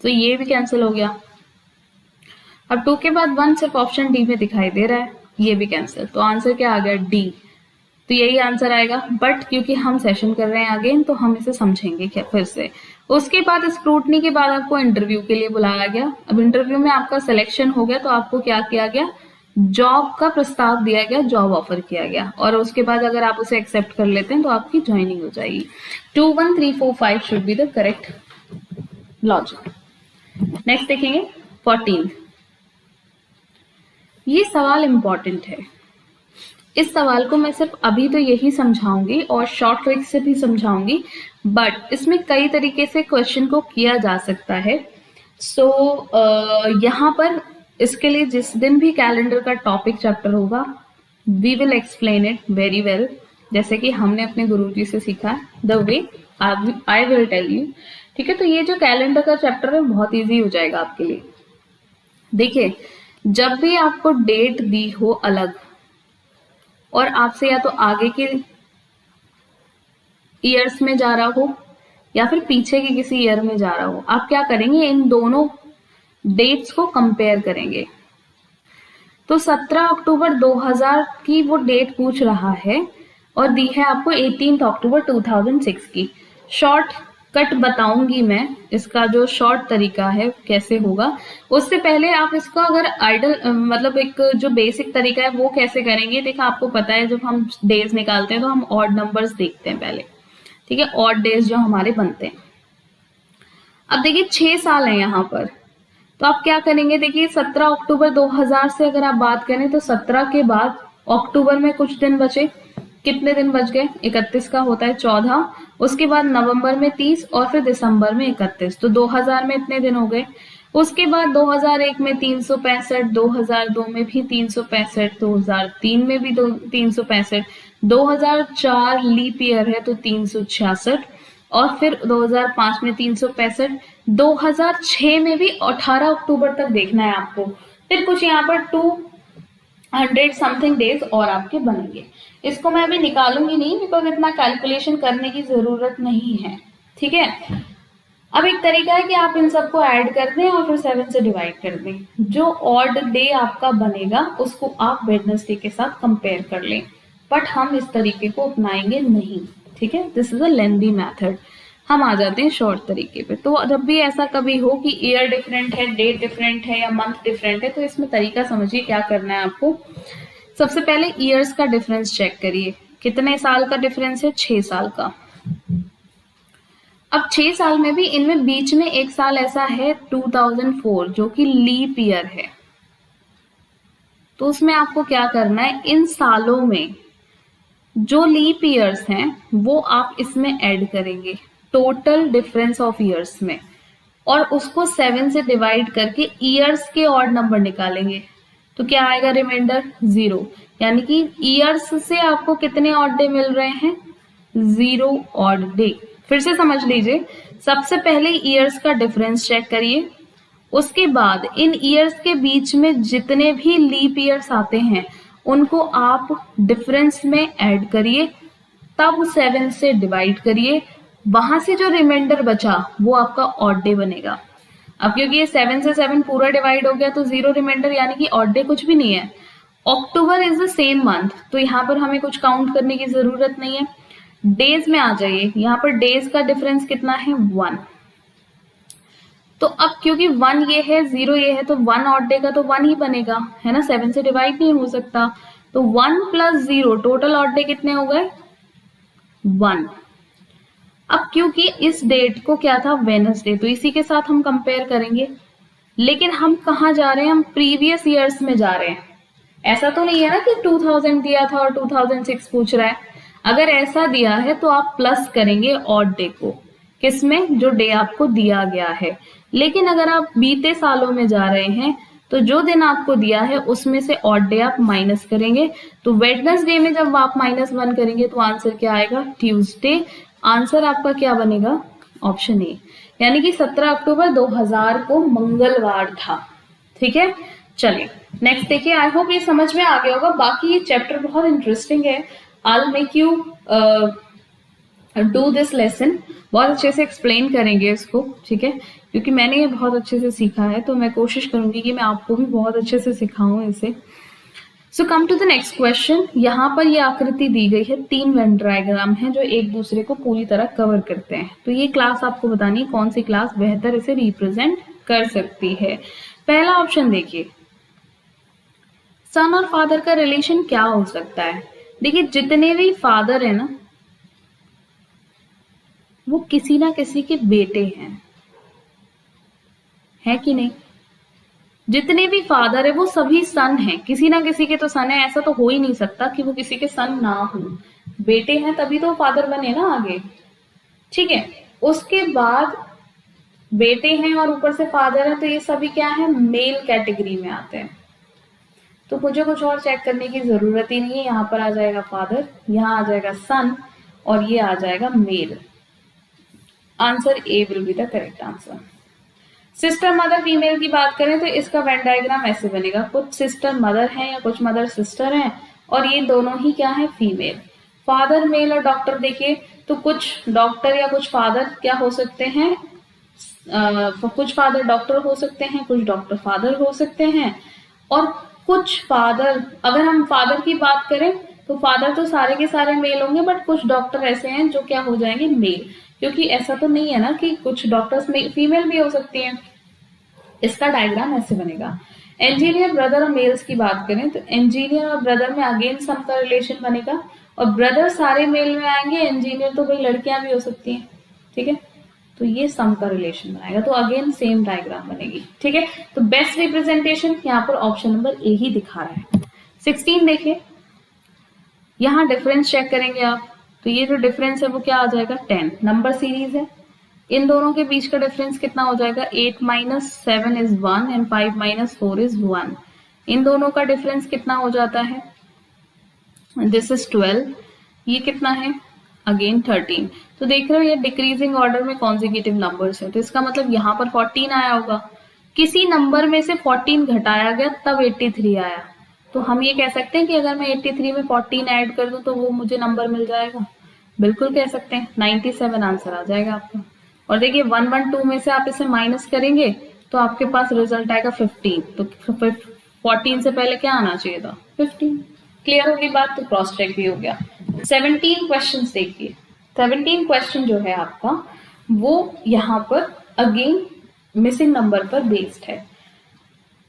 तो ये भी कैंसिल हो गया। अब 2 के बाद 1 सिर्फ ऑप्शन डी में दिखाई दे रहा है, ये भी कैंसिल। तो आंसर क्या आ गया, डी। तो यही आंसर आएगा, बट क्योंकि हम सेशन कर रहे हैं अगेन तो हम इसे समझेंगे क्या फिर से। उसके बाद स्क्रूटनी के बाद आपको इंटरव्यू के लिए बुलाया गया। अब इंटरव्यू में आपका सिलेक्शन हो गया तो आपको क्या किया गया, जॉब का प्रस्ताव दिया गया, जॉब ऑफर किया गया, और उसके बाद अगर आप उसे एक्सेप्ट कर लेते हैं तो आपकी ज्वाइनिंग हो जाएगी। 2 1 3 4 5 should be the correct logic. Next देखेंगे 14। ये सवाल इंपॉर्टेंट है। इस सवाल को मैं सिर्फ अभी तो यही समझाऊंगी और शॉर्ट ट्रिक से भी समझाऊंगी, बट इसमें कई तरीके से क्वेश्चन को किया जा सकता है। यहाँ पर इसके लिए जिस दिन भी कैलेंडर का टॉपिक चैप्टर होगा, we will explain it very well, जैसे कि हमने अपने गुरुजी से सीखा है, the way I will tell you. ठीक है, तो ये जो कैलेंडर का चैप्टर है बहुत इजी हो जाएगा आपके लिए। देखिए, जब भी आपको डेट दी हो अलग और आपसे या तो आगे के ईयर्स में जा रहा हो या फिर पीछे के किसी ईयर में जा रहा हो, आप क्या करेंगे, इन दोनों डेट्स को कंपेयर करेंगे। तो 17 अक्टूबर 2000 की वो डेट पूछ रहा है और दी है आपको 18 अक्टूबर 2006 की। शॉर्ट कट बताऊंगी मैं, इसका जो शॉर्ट तरीका है कैसे होगा। उससे पहले आप इसका अगर आइडल मतलब एक जो बेसिक तरीका है वो कैसे करेंगे। देखा, आपको पता है जब हम डेज निकालते हैं तो हम ऑड नंबर्स देखते हैं पहले, ठीक है, ऑड डेज जो हमारे बनते हैं। अब देखिए 6 साल है यहाँ पर, तो आप क्या करेंगे, देखिए 17 अक्टूबर 2000 से अगर आप बात करें तो 17 के बाद अक्टूबर में कुछ दिन बचे, कितने दिन बच गए, 31 का होता है 14, उसके बाद नवंबर में 30 और फिर दिसंबर में 31, तो 2000 में इतने दिन हो गए। उसके बाद 2001 में 365, 2002 में भी 365, 2003 में भी 365, 2004 लीप ईयर है तो 366, और फिर 2005 में 365, 2006 में भी 18 अक्टूबर तक देखना है आपको। फिर कुछ यहाँ पर 200 समथिंग डेज और आपके बनेंगे। इसको मैं अभी निकालूंगी नहीं बिकॉज इतना कैलकुलेशन करने की जरूरत नहीं है, ठीक है। अब एक तरीका है कि आप इन सबको ऐड कर दें और फिर 7 से डिवाइड कर दें। जो ऑड डे आपका बनेगा उसको आप वेडनेसडे के साथ कंपेयर कर लें, बट हम इस तरीके को अपनाएंगे नहीं, ठीक है। This is a lengthy method. हम आ जाते हैं शॉर्ट तरीके पे। तो जब भी ऐसा कभी हो कि ईयर डिफरेंट है, डेट डिफरेंट है या मंथ डिफरेंट है, तो इसमें तरीका समझिए क्या करना है आपको। सबसे पहले ईयर्स का डिफरेंस चेक करिए, कितने साल का डिफरेंस है, 6 साल का। अब 6 साल में भी इनमें बीच में एक साल ऐसा है 2004 जो कि लीप ईयर है, तो उसमें आपको क्या करना है, इन सालों में जो लीप ईयर्स हैं वो आप इसमें ऐड करेंगे टोटल डिफरेंस ऑफ ईयर्स में, और उसको 7 से डिवाइड करके ईयर्स के ऑड नंबर निकालेंगे। तो क्या आएगा, रिमाइंडर 0, यानी कि ईयर्स से आपको कितने ऑड डे मिल रहे हैं, 0 ऑड डे। फिर से समझ लीजिए, सबसे पहले ईयर्स का डिफरेंस चेक करिए, उसके बाद इन ईयर्स के बीच में जितने भी लीप ईयर्स आते हैं उनको आप डिफरेंस में ऐड करिए, तब 7 से डिवाइड करिए, वहां से जो रिमाइंडर बचा वो आपका ऑड डे बनेगा। अब क्योंकि ये 7 से 7 पूरा डिवाइड हो गया तो 0 रिमाइंडर, यानी कि ऑड डे कुछ भी नहीं है। October is the same month, तो यहाँ पर हमें कुछ काउंट करने की जरूरत नहीं है। डेज में आ जाइए, यहाँ पर डेज का डिफरेंस कितना है, 1। तो अब क्योंकि 1 ये है, 0 ये है, तो 1 ऑड डे का तो 1 ही बनेगा, है ना, 7 से डिवाइड नहीं हो सकता। तो 1 + 0 टोटल ऑड डे कितने हो गए, 1। अब क्योंकि इस डेट को क्या था, वेडनेसडे, तो इसी के साथ हम कंपेयर करेंगे। लेकिन हम कहाँ जा रहे हैं, हम प्रीवियस ईयर्स में जा रहे हैं। ऐसा तो नहीं है ना कि 2000 दिया था और 2006 पूछ रहा है। अगर ऐसा दिया है तो आप प्लस करेंगे ऑड डे को, किसमें, जो डे आपको दिया गया है। लेकिन अगर आप बीते सालों में जा रहे हैं तो जो दिन आपको दिया है उसमें से ऑड डे आप माइनस करेंगे। तो वेडनेसडे में जब आप -1 करेंगे तो आंसर क्या आएगा, ट्यूसडे। आंसर आपका क्या बनेगा, ऑप्शन ए, यानी कि 17 अक्टूबर 2000 को मंगलवार था, ठीक है। चलिए नेक्स्ट देखिए, आई होप ये समझ में आ गया होगा। बाकी ये चैप्टर बहुत इंटरेस्टिंग है, I will make you do this lesson, बहुत अच्छे से एक्सप्लेन करेंगे इसको, ठीक है, क्योंकि मैंने ये बहुत अच्छे से सीखा है, तो मैं कोशिश करूंगी कि मैं आपको भी बहुत अच्छे से सिखाऊं इसे। So come to the next question. यहाँ पर ये आकृति दी गई है, 3 वेन डायग्राम है जो एक दूसरे को पूरी तरह कवर करते हैं। तो ये क्लास आपको बतानी है कौन सी क्लास बेहतर इसे रिप्रेजेंट कर सकती है। पहला ऑप्शन देखिए, सन और फादर का रिलेशन क्या हो सकता है। देखिए जितने भी फादर है ना वो किसी ना किसी के बेटे हैं, है कि नहीं? जितने भी फादर है वो सभी सन हैं, किसी ना किसी के तो सन है, ऐसा तो हो ही नहीं सकता कि वो किसी के सन ना हो। बेटे हैं तभी तो फादर बने ना आगे, ठीक है। उसके बाद बेटे हैं और ऊपर से फादर है, तो ये सभी क्या है, मेल कैटेगरी में आते हैं। तो मुझे कुछ और चेक करने की जरूरत ही नहीं है, यहाँ पर आ जाएगा फादर, यहाँ आ जाएगा सन, और ये आ जाएगा male. Answer A will be the correct answer. Sister mother female की बात करें तो इसका वेन डायग्राम ऐसे बनेगा, कुछ सिस्टर मदर हैं या कुछ मदर सिस्टर हैं, और ये दोनों ही क्या है, फीमेल। फादर मेल और डॉक्टर देखिए, तो कुछ डॉक्टर या कुछ फादर क्या हो सकते हैं, कुछ फादर डॉक्टर हो सकते हैं, कुछ डॉक्टर फादर हो सकते हैं, और कुछ फादर, अगर हम फादर की बात करें तो फादर तो सारे के सारे मेल होंगे, बट कुछ डॉक्टर ऐसे हैं जो क्या हो जाएंगे, मेल, क्योंकि ऐसा तो नहीं है ना कि कुछ डॉक्टर्स फीमेल भी हो सकती हैं। इसका डायग्राम ऐसे बनेगा। इंजीनियर ब्रदर और मेल्स की बात करें तो इंजीनियर और ब्रदर में अगेन सम का रिलेशन बनेगा, और ब्रदर सारे मेल में आएंगे, इंजीनियर तो भाई लड़कियां भी हो सकती हैं, ठीक है, तो ये सम का रिलेशन बनाएगा, तो अगेन सेम डायग्राम बनेगी, ठीक है। तो बेस्ट रिप्रेजेंटेशन यहाँ पर ऑप्शन नंबर ए ही दिखा रहा है। 16 देखिए, यहाँ डिफरेंस चेक करेंगे आप, तो ये जो डिफरेंस है वो क्या आ जाएगा, 10। नंबर सीरीज है, इन दोनों के बीच का डिफरेंस कितना हो जाएगा, 8 minus 7 is 1 and 5 minus 4 is 1। इन दोनों का डिफरेंस कितना हो जाता है, दिस इज 12, ये कितना है, अगेन 13। तो देख रहे हो ये डिक्रीजिंग ऑर्डर में कॉन्जिक्यूटिव नंबर्स है, तो इसका मतलब यहाँ पर 14 आया होगा, किसी नंबर में से 14 घटाया गया तब 83 आया। तो हम ये कह सकते हैं कि अगर मैं 83 में 14 ऐड कर दूं तो वो मुझे नंबर मिल जाएगा, बिल्कुल कह सकते हैं, 97 आंसर आ जाएगा आपका। और देखिए 112 में से आप इसे माइनस करेंगे तो आपके पास रिजल्ट आएगा 15, तो 14 से पहले क्या आना चाहिए था, 15। क्लियर होगी बात, तो क्रॉस चेक भी हो गया। 17 क्वेश्चन देखिए, 17 क्वेश्चन जो है आपका वो यहाँ पर अगेन मिसिंग नंबर पर बेस्ड है।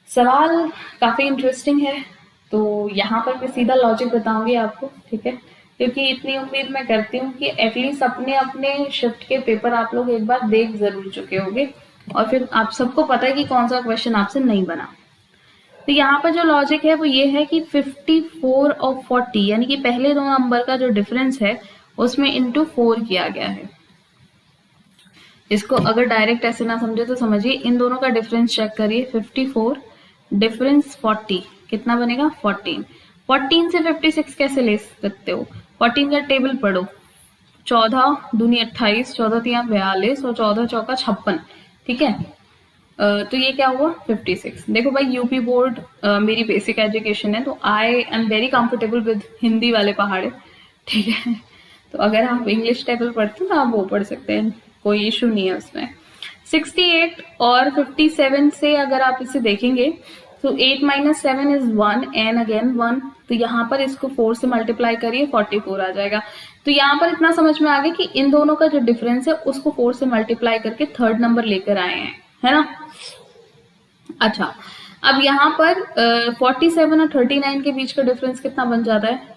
सवाल काफी इंटरेस्टिंग है, तो यहाँ पर मैं सीधा लॉजिक बताऊंगी आपको, ठीक है, क्योंकि इतनी उम्मीद मैं करती हूँ कि एटलीस्ट अपने अपने शिफ्ट के पेपर आप लोग एक बार देख जरूर चुके होंगे, और फिर आप सबको पता है कि कौन सा क्वेश्चन आपसे नहीं बना। तो यहाँ पर जो लॉजिक है वो ये है कि 54 और 40 यानी कि पहले दो नंबर का जो डिफरेंस है उसमें इंटू 4 किया गया है। इसको अगर डायरेक्ट ऐसे ना समझे तो समझिए, इन दोनों का डिफरेंस चेक करिए, 54 डिफरेंस 40 कितना बनेगा, 14। 14 से 56 कैसे ले सकते हो, 14 का टेबल पढ़ो, 14 दूनी 28, 14 तिया 42 और 14 चौका 56, ठीक है। तो ये क्या हुआ, 56। देखो भाई यूपी बोर्ड मेरी बेसिक एजुकेशन है, तो I am very comfortable with Hindi वाले पहाड़े, ठीक है। तो अगर आप इंग्लिश टेबल पढ़ते हैं तो आप वो पढ़ सकते हैं, कोई इशू नहीं है उसमें। 68 और 57 से अगर आप इसे देखेंगे तो 8 माइनस 7 इज 1 एंड अगेन 1, तो यहाँ पर इसको 4 से मल्टीप्लाई करिए 44 आ जाएगा। तो यहाँ पर इतना समझ में आ गया कि इन दोनों का जो डिफरेंस है उसको 4 से मल्टीप्लाई करके थर्ड नंबर लेकर आए हैं, है ना। अच्छा, अब यहाँ पर 47 और 39 के बीच का डिफरेंस कितना बन जाता है,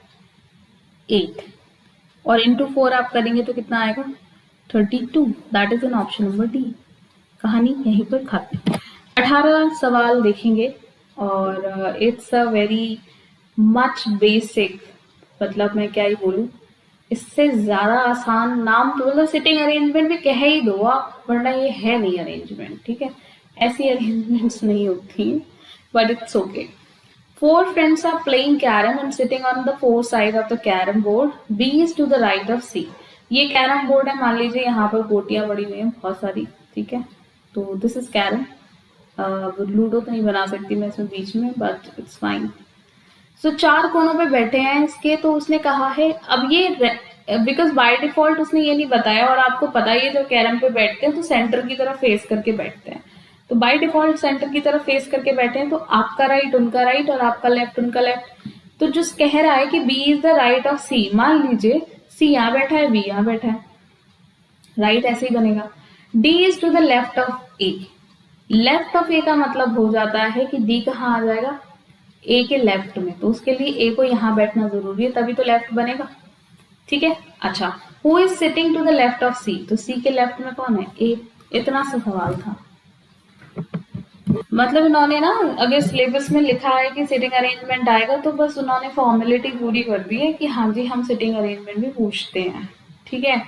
8, और इंटू 4 आप करेंगे तो कितना आएगा, 32। That is an option number D. कहानी यहीं पर खत्म। 18 सवाल देखेंगे, और it's a very much basic, मतलब मैं क्या ही बोलूं, इससे ज्यादा आसान नाम तो मतलब सिटिंग अरेंजमेंट भी कह ही दो आप, वरना ये है नहीं अरेंजमेंट, ठीक है, ऐसी अरेंजमेंट्स नहीं होती, but it's okay. 4 friends are playing carom and sitting on the 4 sides of the carom board. B is to the right of C. ये कैरम बोर्ड है, मान लीजिए यहाँ पर गोटियां पड़ी हुई हैं बहुत सारी, ठीक है, तो दिस इज कैरम। लूडो तो नहीं बना सकती मैं इसमें बीच में, बट इट्स फाइन। सो 4 कोनों पे बैठे हैं इसके, तो उसने कहा है, अब ये बिकॉज बाय डिफॉल्ट उसने ये नहीं बताया, और आपको पता है जो कैरम पे बैठते हैं तो सेंटर की तरफ फेस करके बैठते हैं, तो बाय डिफॉल्ट सेंटर की तरफ फेस करके बैठे हैं, तो आपका राइट उनका राइट और आपका लेफ्ट उनका लेफ्ट। तो जो कह रहा है कि B is the right of C, मान लीजिए सी यहाँ बैठा है, बी यहाँ बैठा है, राइट ऐसे ही बनेगा। D is to the left of A, left of A का मतलब हो जाता है कि डी कहाँ आ जाएगा, ए के लेफ्ट में, तो उसके लिए ए को यहाँ बैठना जरूरी है, तभी तो लेफ्ट बनेगा, ठीक है। अच्छा, who is sitting to the left of C, तो सी के लेफ्ट में कौन है, ए। इतना सा सवाल था। मतलब इन्होंने ना, अगर सिलेबस में लिखा है कि सिटिंग अरेंजमेंट आएगा तो बस उन्होंने फॉर्मेलिटी पूरी कर दी है कि हाँ जी हम सिटिंग अरेंजमेंट भी पूछते हैं। ठीक है,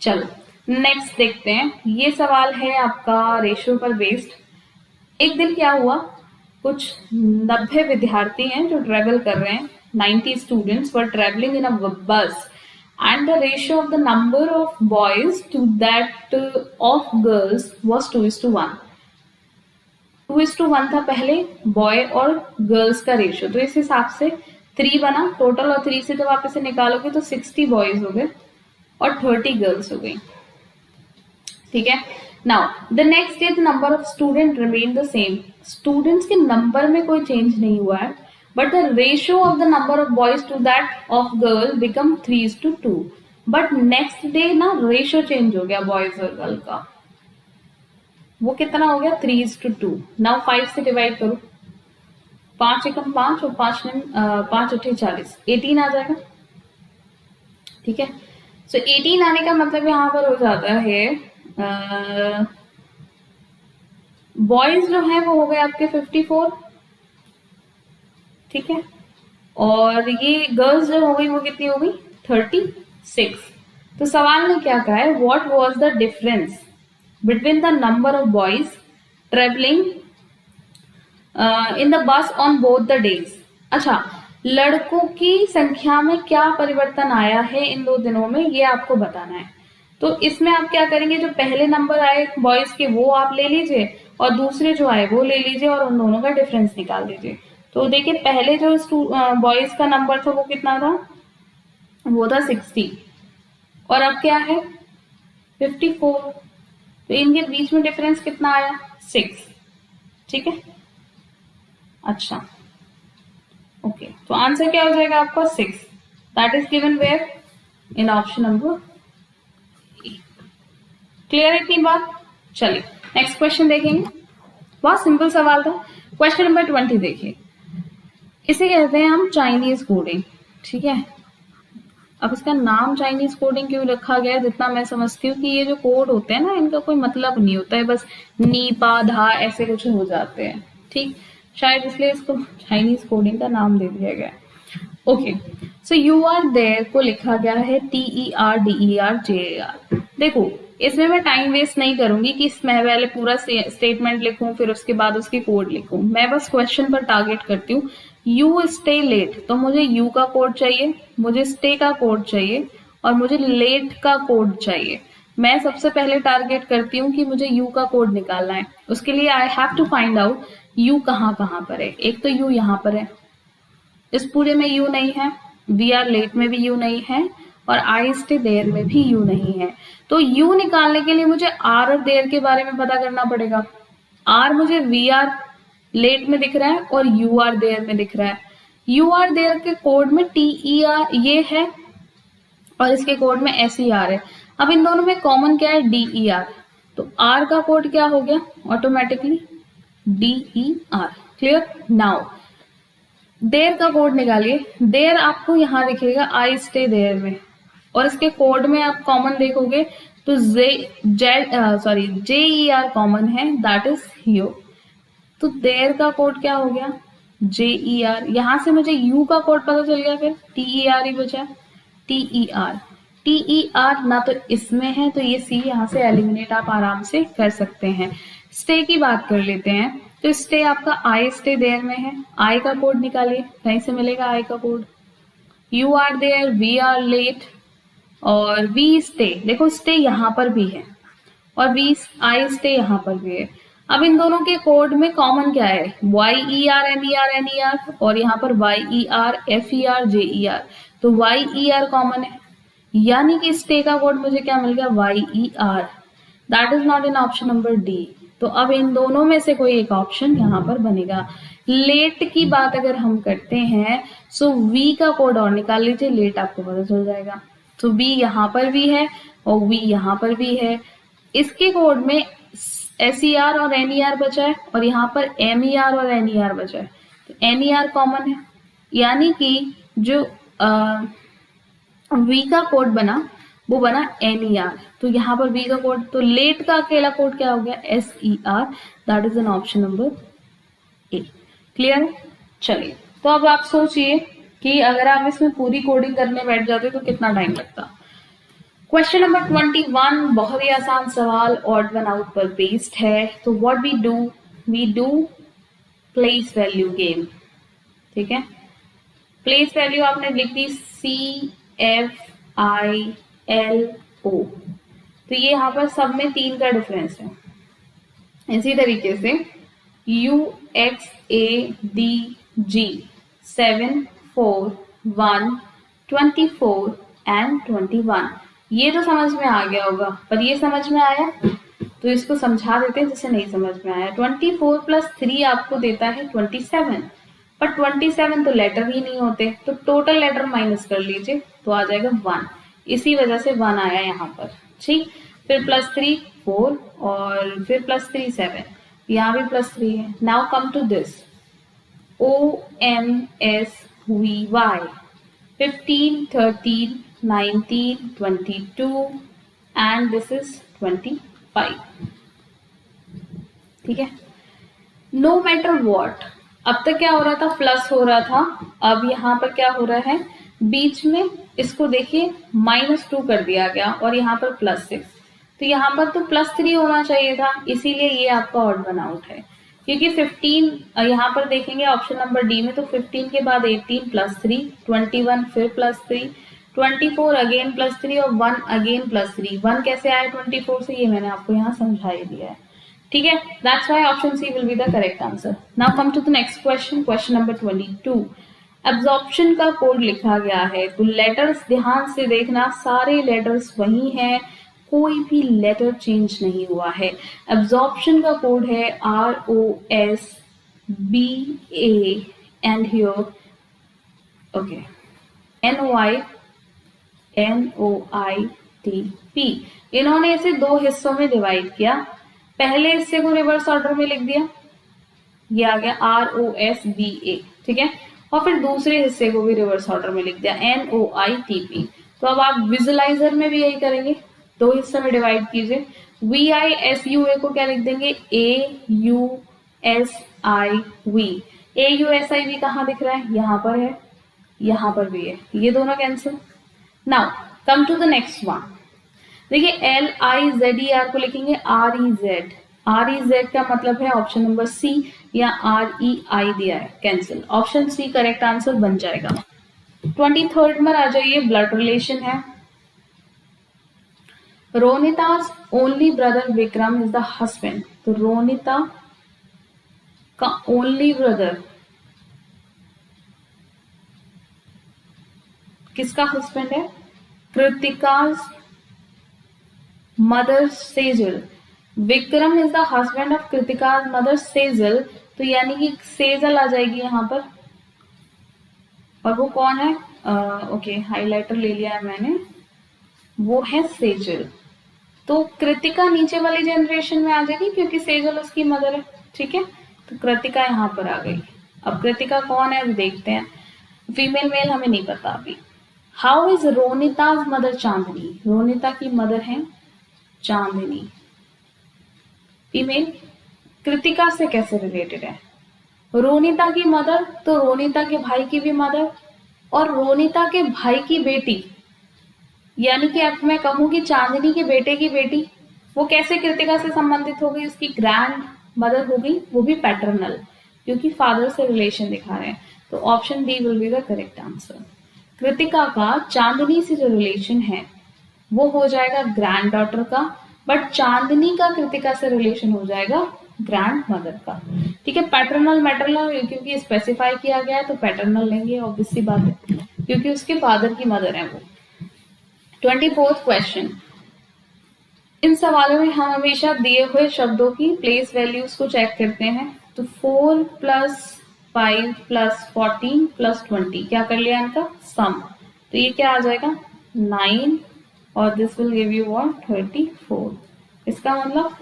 चलो नेक्स्ट देखते हैं। ये सवाल है आपका रेशियो पर बेस्ड। एक दिन क्या हुआ, कुछ 90 विद्यार्थी हैं जो ट्रेवल कर रहे हैं। 90 स्टूडेंट्स वर ट्रेवलिंग इन अ बस and the ratio of the number of boys to that of girls was 2:1। 2:1 था पहले बॉय और गर्ल्स का रेशियो, तो इस हिसाब से 3 बना टोटल, और 3 से जब आप इसे निकालोगे तो 60 बॉयज हो गए और 30 गर्ल्स हो गई। ठीक है, now the next day the number of student remain the same. Students के नंबर में कोई चेंज नहीं हुआ है, but the ratio of the number of boys to that of girl become 3:2। But next day ना रेशियो चेंज हो गया boys और गर्ल का। वो कितना हो गया 3:2। नाउ 5 से डिवाइड करो, 5 एकम 5 और 5 अट्ठे 40, 18 आ जाएगा। ठीक है, सो 18 आने का मतलब यहाँ पर हो जाता है बॉयज जो है वो हो गए आपके 54। ठीक है, और ये गर्ल्स जो हो गई वो कितनी हो गई 36। तो सवाल ने क्या कहा है, what was the difference between the number of boys travelling in the bus on both the days. अच्छा, लड़कों की संख्या में क्या परिवर्तन आया है इन 2 दिनों में, ये आपको बताना है। तो इसमें आप क्या करेंगे, जो पहले नंबर आए बॉयज के वो आप ले लीजिए और दूसरे जो आए वो ले लीजिए और उन दोनों का डिफरेंस निकाल दीजिए। तो देखिए पहले जो बॉयज का नंबर था वो कितना था, वो था 60 और अब क्या है 54। तो इनके बीच में डिफरेंस कितना आया 6। ठीक है, अच्छा ओके, तो आंसर क्या हो जाएगा आपका 6। That is given where in option number. Clear है इतनी बात। चलिए नेक्स्ट क्वेश्चन देखेंगे, बहुत सिंपल सवाल था। क्वेश्चन नंबर 20 देखिए, इसे कहते हैं हम चाइनीज कोडिंग। ठीक है, अब इसका नाम चाइनीज कोडिंग क्यों रखा गया है, जितना मैं समझती हूँ कि ये जो कोड होते हैं ना इनका कोई मतलब नहीं होता है, बस नी पा धा ऐसे कुछ हो जाते हैं। ठीक, शायद इसलिए इसको चाइनीज कोडिंग का नाम दे दिया गया। Okay, so you are there को लिखा गया है TERDERJAR। देखो इसमें मैं टाइम वेस्ट नहीं करूंगी कि मैं पहले पूरा स्टेटमेंट लिखूं फिर उसके बाद उसकी कोड लिखूं, मैं बस क्वेश्चन पर टारगेट करती हूँ। यू स्टे लेट, तो मुझे यू का कोड चाहिए, मुझे स्टे का कोड चाहिए और मुझे लेट का कोड चाहिए। मैं सबसे पहले टारगेट करती हूँ कि मुझे यू का कोड निकालना है। उसके लिए I have to find out you कहाँ कहाँ पर है। एक तो यू यहाँ पर है, इस पूरे में यू नहीं है, वी आर लेट में भी यू नहीं है और आई स्टे देयर में भी यू नहीं है। तो यू निकालने के लिए मुझे आर और देयर के बारे में पता करना पड़ेगा। आर मुझे वी आर लेट में दिख रहा है और यू आर देयर में दिख रहा है। यू आर देयर के कोड में TER ये है और इसके कोड में SER है। अब इन दोनों में कॉमन क्या है DER, तो आर का कोड क्या हो गया automatically DER। Clear. Now there का कोड निकालिए, देयर आपको यहाँ दिखेगा आई स्टे देयर में और इसके कोड में आप कॉमन देखोगे तो JER कॉमन है, दैट इज यू। तो देयर का कोड क्या हो गया JER। यहां से मुझे यू का कोड पता चल गया, फिर TER ही बचा। TER ना तो इसमें है तो ये सी यहाँ से एलिमिनेट आप आराम से कर सकते हैं। स्टे की बात कर लेते हैं, तो स्टे आपका आई स्टे देयर में है, आई का कोड निकालिए, कहीं से मिलेगा आई का code. You are there, we are late और वी स्टे, देखो स्टे यहाँ पर भी है और वी आई स्टे यहाँ पर भी है। अब इन दोनों के कोड में कॉमन क्या है YER NER और यहाँ पर YER FER JER, तो YER कॉमन है, यानी कि स्टे का कोड मुझे क्या मिल गया YER। That is not in option number D. तो अब इन दोनों में से कोई एक ऑप्शन यहाँ पर बनेगा। लेट की बात अगर हम करते हैं सो वी का कोड और निकाल लीजिए, लेट आपको पता चल जाएगा। तो वी यहाँ पर भी है और वी यहाँ पर भी है। इसके कोड में SER और NER बचा है और यहाँ पर MER और NER बचा है, तो NER कॉमन है, यानी कि जो वी का कोड बना वो बना NER। तो यहाँ पर वी का कोड, तो लेट का अकेला कोड क्या हो गया SER। That is an option number A. Clear है? चलिए, तो अब आप सोचिए कि अगर आप इसमें पूरी कोडिंग करने बैठ जाते तो कितना टाइम लगता। क्वेश्चन नंबर 21 बहुत ही आसान सवाल, ऑड वन आउट पर बेस्ड है। तो what we do place value game. ठीक है, प्लेस वैल्यू आपने लिख दी CFILO। तो ये यहाँ पर सब में 3 का डिफरेंस है। इसी तरीके से UXADG 7, 4, 1, 24 एंड 21। ये तो समझ में आ गया होगा, पर ये समझ में आया तो इसको समझा देते हैं जिसे नहीं समझ में आया। 24 + 3 आपको देता है 27, पर 27 तो लेटर ही नहीं होते, तो टोटल लेटर माइनस कर लीजिए तो आ जाएगा 1। इसी वजह से 1 आया यहाँ पर। ठीक, फिर +3 4 और फिर +3 7, यहाँ भी +3 है। Now come to this OMSVY 15, 13, 19, 22 and this is 25। ठीक है, नो मैटर वॉट। अब तक क्या हो रहा था, प्लस हो रहा था, अब यहाँ पर क्या हो रहा है, बीच में इसको देखिए -2 कर दिया गया और यहाँ पर +6, तो यहाँ पर तो +3 होना चाहिए था, इसीलिए ये आपका ऑड वन आउट है। क्योंकि 15 यहाँ पर देखेंगे ऑप्शन नंबर डी में, तो 15 के बाद 18 +3, 21 फिर +3, 24 अगेन +3 और 1 अगेन +3। 1 कैसे आया 24 से, ये मैंने आपको यहाँ समझा ही दिया है। ठीक है, that's why option C will be the correct answer. Now come to the next question, question number 22। Absorption का कोड लिखा गया है, तो लेटर्स ध्यान से देखना, सारे लेटर्स वही हैं, कोई भी लेटर चेंज नहीं हुआ है। एब्जॉर्प्शन का कोड है ROSBA and here okay NOITP। इन्होंने इसे 2 हिस्सों में डिवाइड किया। पहले हिस्से को रिवर्स ऑर्डर में लिख दिया, ये आ गया ROSBA। ठीक है, और फिर दूसरे हिस्से को भी रिवर्स ऑर्डर में लिख दिया NOITP। तो अब आप विजुअलाइजर में भी यही करेंगे, 2 हिस्से में डिवाइड कीजिए। VISUA को क्या लिख देंगे AUSIV। AUSIV कहाँ दिख रहा है, यहाँ पर है, यहाँ पर भी है, ये दोनों cancel. Now come to the next one. देखिए LIZER को लिखेंगे REZ। REZ का मतलब है ऑप्शन नंबर सी, या REI दिया है, cancel. Option C correct answer बन जाएगा। 23rd में आ जाइए, ब्लड रिलेशन है। Ronita's only brother Vikram is the husband. तो रोनिता का ओनली ब्रदर किसका हस्बैंड है, Kritika's mother Sejal. Vikram is the husband of Kritika's mother Sejal, तो यानी कि सेजल आ जाएगी यहाँ पर, और वो कौन है, ओके हाइलाइटर ले लिया है मैंने, वो है सेजल। तो कृतिका नीचे वाली जनरेशन में आ जाएगी क्योंकि सेजल उसकी मदर है। ठीक है, तो कृतिका यहाँ पर आ गई। अब कृतिका कौन है अभी देखते हैं, फीमेल मेल हमें नहीं पता अभी। हाउ इज रोनिता's मदर चांदनी। रोनिता की मदर है चांदनी, फीमेल। कृतिका से कैसे रिलेटेड है, रोनिता की मदर, तो रोनिता के भाई की भी मदर, और रोनिता के भाई की बेटी, यानी कि अब मैं कहूं कि चांदनी के बेटे की बेटी, वो कैसे कृतिका से संबंधित हो गई, उसकी ग्रैंड मदर हो गई, वो भी पैटर्नल, क्योंकि फादर से रिलेशन दिखा रहे हैं। तो option D will be the correct answer. Kritika का चांदनी से जो रिलेशन है वो हो जाएगा ग्रैंड डॉटर का, बट चांदनी का कृतिका से रिलेशन हो जाएगा ग्रैंड मदर का। ठीक है, पैटर्नल मैटरनल क्योंकि स्पेसिफाई किया गया है तो पैटर्नल लेंगे, ऑब्वियसली बात है, क्योंकि उसके फादर की मदर है वो। 24th question. इन सवालों में हम हमेशा दिए हुए शब्दों की प्लेस वैल्यूज को चेक करते हैं। तो 4 + 5 + 14 + 20 क्या कर लिया इनका सम, तो ये क्या आ जाएगा 9, और this will give you what 34। इसका मतलब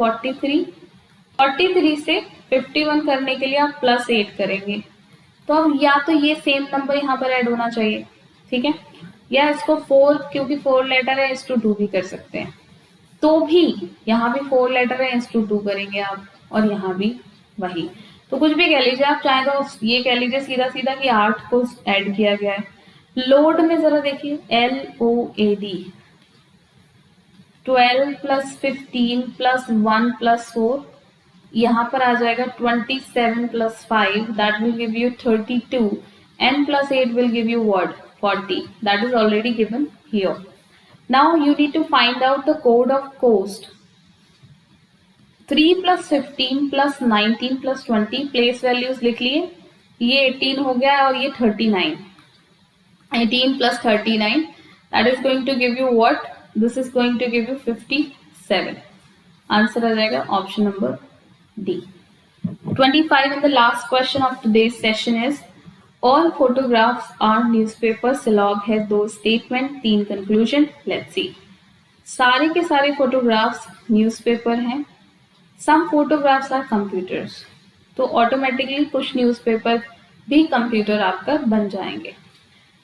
43 से 51 करने के लिए आप +8 करेंगे। तो अब या तो ये सेम नंबर यहाँ पर ऐड होना चाहिए, ठीक है, या इसको 4, क्योंकि 4 लेटर है, इस टू 2 भी कर सकते हैं। तो भी यहाँ भी 4 लेटर है, इस टू 2 करेंगे आप, और यहाँ भी वही। तो कुछ भी कह लीजिए आप, चाहे तो ये कह लीजिए सीधा सीधा कि 8 को ऐड किया गया है। लोड में जरा देखिए, LOAD 12 प्लस 15 प्लस 1 प्लस 4, यहाँ पर आ जाएगा 27 plus 5, that will give you 32, n plus 8 will give you what? 40. That is already given here. Now you need to find out the code of cost. 3 plus 15 plus 19 plus 20 place values लिख लिए, ये 18 हो गया और ये 39. 18 plus 39, that is going to give you what? This is going to give you 57. Answer आ जाएगा option number D. 25 and the last question of today's session is, all photographs are newspapers. Log है दो statement, 3 conclusion. Let's see. सारे के सारे photographs newspaper हैं. Some photographs are computers. तो automatically कुछ newspaper भी computer आपका बन जाएंगे.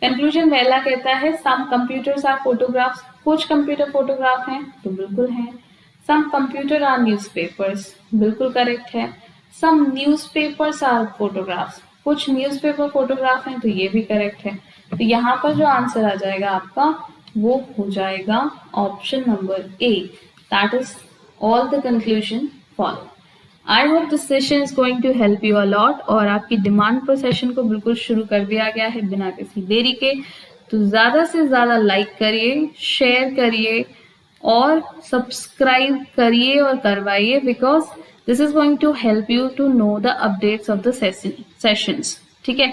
Conclusion पहला कहता है some computers are photographs. कुछ computer photograph हैं तो बिल्कुल हैं. Some computer are newspapers. बिल्कुल correct है. Some newspapers are photographs. कुछ न्यूज़पेपर फोटोग्राफ हैं तो ये भी करेक्ट है. तो यहाँ पर जो आंसर आ जाएगा आपका वो हो जाएगा option number A, that is all the conclusion follow. I hope this session is going to help you a lot, और आपकी डिमांड पर सेशन को बिल्कुल शुरू कर दिया गया है बिना किसी देरी के. तो ज़्यादा से ज़्यादा लाइक करिए, शेयर करिए और सब्सक्राइब करिए और करवाइए, because this is going to help you to know the updates of the sessions. ठीक है.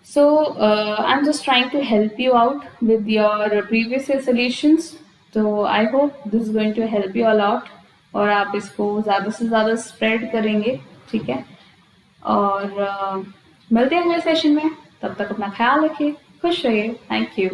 So I'm just trying to help you out with your previous year solutions. So I hope this is going to help you a lot और आप इसको ज़्यादा से ज़्यादा spread करेंगे. ठीक है. और मिलते हैं अगले सेशन में. तब तक अपना ख्याल रखिए, खुश रहिए. Thank you.